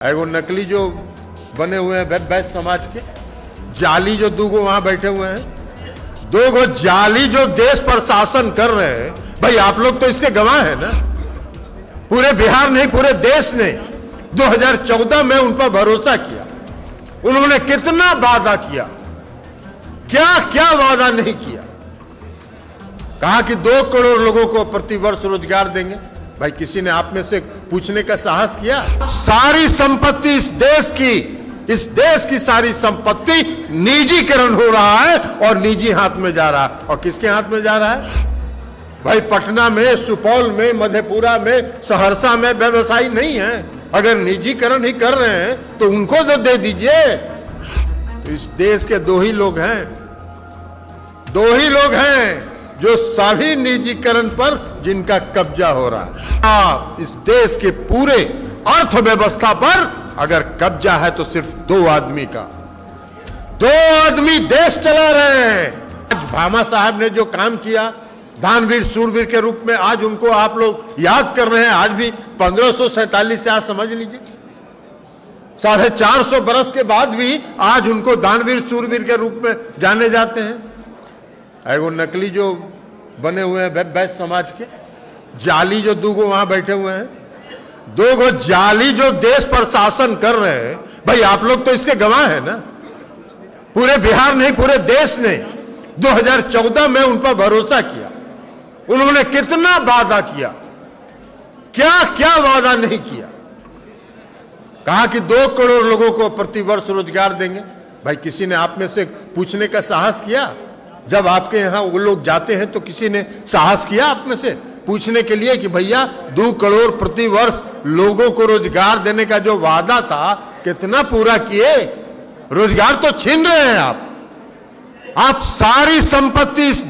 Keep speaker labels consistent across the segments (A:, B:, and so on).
A: एगो नकली जो बने हुए हैं वैश्य समाज के, जाली जो दूगो वहां बैठे हुए हैं, दो गो जाली जो देश पर शासन कर रहे हैं। भाई आप लोग तो इसके गवाह हैं ना। पूरे बिहार नहीं पूरे देश ने 2014 में उन पर भरोसा किया। उन्होंने कितना वादा किया, क्या क्या वादा नहीं किया। कहा कि 2 करोड़ लोगों को प्रति वर्ष रोजगार देंगे। भाई किसी ने आप में से पूछने का साहस किया? सारी संपत्ति इस देश की सारी संपत्ति निजीकरण हो रहा है और निजी हाथ में जा रहा है। और किसके हाथ में जा रहा है? भाई पटना में, सुपौल में, मधेपुरा में, सहरसा में व्यवसायी नहीं है। अगर निजीकरण ही कर रहे हैं तो उनको तो दे दीजिए। तो इस देश के 2 ही लोग हैं जो सभी निजीकरण पर जिनका कब्जा हो रहा है। इस देश के पूरे अर्थव्यवस्था पर अगर कब्जा है तो सिर्फ 2 आदमी का। 2 आदमी देश चला रहे हैं। आज भामा साहब ने जो काम किया दानवीर सूरवीर के रूप में, आज उनको आप लोग याद कर रहे हैं। आज भी 1547 से आज समझ लीजिए 450 बरस के बाद भी आज उनको दानवीर सूरवीर के रूप में जाने जाते हैं। एगो नकली जो बने हुए हैं वैश्य समाज के, जाली जो दूगो वहां बैठे हुए हैं, 2 गो जाली जो देश पर शासन कर रहे हैं। भाई आप लोग तो इसके गवाह हैं ना। पूरे बिहार नहीं पूरे देश ने 2014 में उन पर भरोसा किया। उन्होंने कितना वादा किया, क्या क्या वादा नहीं किया। कहा कि 2 करोड़ लोगों को प्रति वर्ष रोजगार देंगे। भाई किसी ने आप में से पूछने का साहस किया? जब आपके यहां वो लोग जाते हैं तो किसी ने साहस किया आप में से पूछने के लिए कि भैया 2 करोड़ प्रति वर्ष लोगों को रोजगार देने का जो वादा था कितना पूरा किए? रोजगार तो छीन रहे हैं आप सारी संपत्ति इस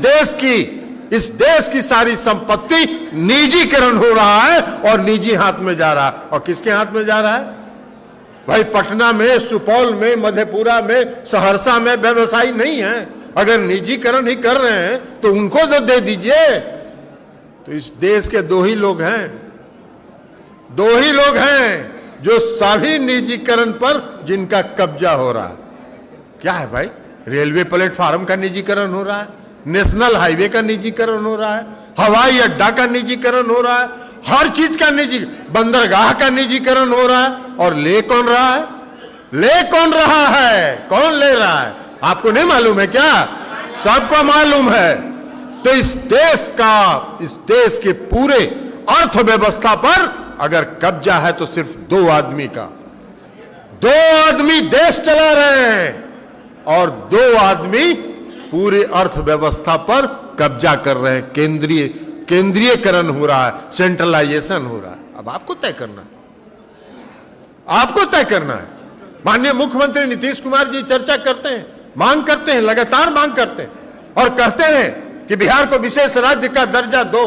A: देश की सारी संपत्ति निजीकरण हो रहा है और निजी हाथ में जा रहा है। और किसके हाथ में जा रहा है? भाई पटना में, सुपौल में, मधेपुरा में, सहरसा में व्यवसायी नहीं है। अगर निजीकरण ही कर रहे हैं तो उनको तो दे दीजिए। तो इस देश के 2 ही लोग हैं जो सभी निजीकरण पर जिनका कब्जा हो रहा है। क्या है भाई? रेलवे प्लेटफार्म का निजीकरण हो रहा है, नेशनल हाईवे का निजीकरण हो रहा है, हवाई अड्डा का निजीकरण हो रहा है, हर चीज का बंदरगाह का निजीकरण हो रहा है। और ले कौन रहा है? कौन ले रहा है? आपको नहीं मालूम है क्या? सबको मालूम है। तो इस देश के पूरे अर्थव्यवस्था पर अगर कब्जा है तो सिर्फ 2 आदमी का। 2 आदमी देश चला रहे हैं और 2 आदमी पूरे अर्थव्यवस्था पर कब्जा कर रहे हैं। केंद्रीयकरण हो रहा है, सेंट्रलाइजेशन हो रहा है। अब आपको तय करना है। माननीय मुख्यमंत्री नीतीश कुमार जी चर्चा करते हैं, मांग करते हैं, लगातार मांग करते हैं और कहते हैं कि बिहार को विशेष राज्य का दर्जा दो।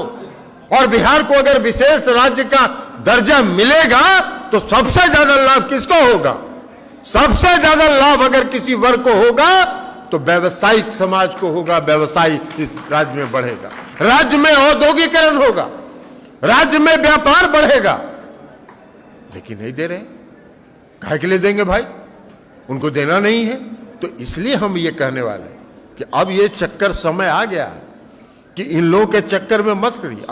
A: और बिहार को अगर विशेष राज्य का दर्जा मिलेगा तो सबसे ज्यादा लाभ किसको होगा? सबसे ज्यादा लाभ अगर किसी वर्ग को होगा तो व्यावसायिक समाज को होगा। व्यवसाय इस राज्य में बढ़ेगा, राज्य में औद्योगिकरण होगा, राज्य में व्यापार बढ़ेगा। लेकिन नहीं दे रहे। काहे के लिए देंगे भाई? उनको देना नहीं है। तो इसलिए हम ये कहने वाले हैं कि अब ये चक्कर समय आ गया है कि इन लोगों के चक्कर में मत करिए।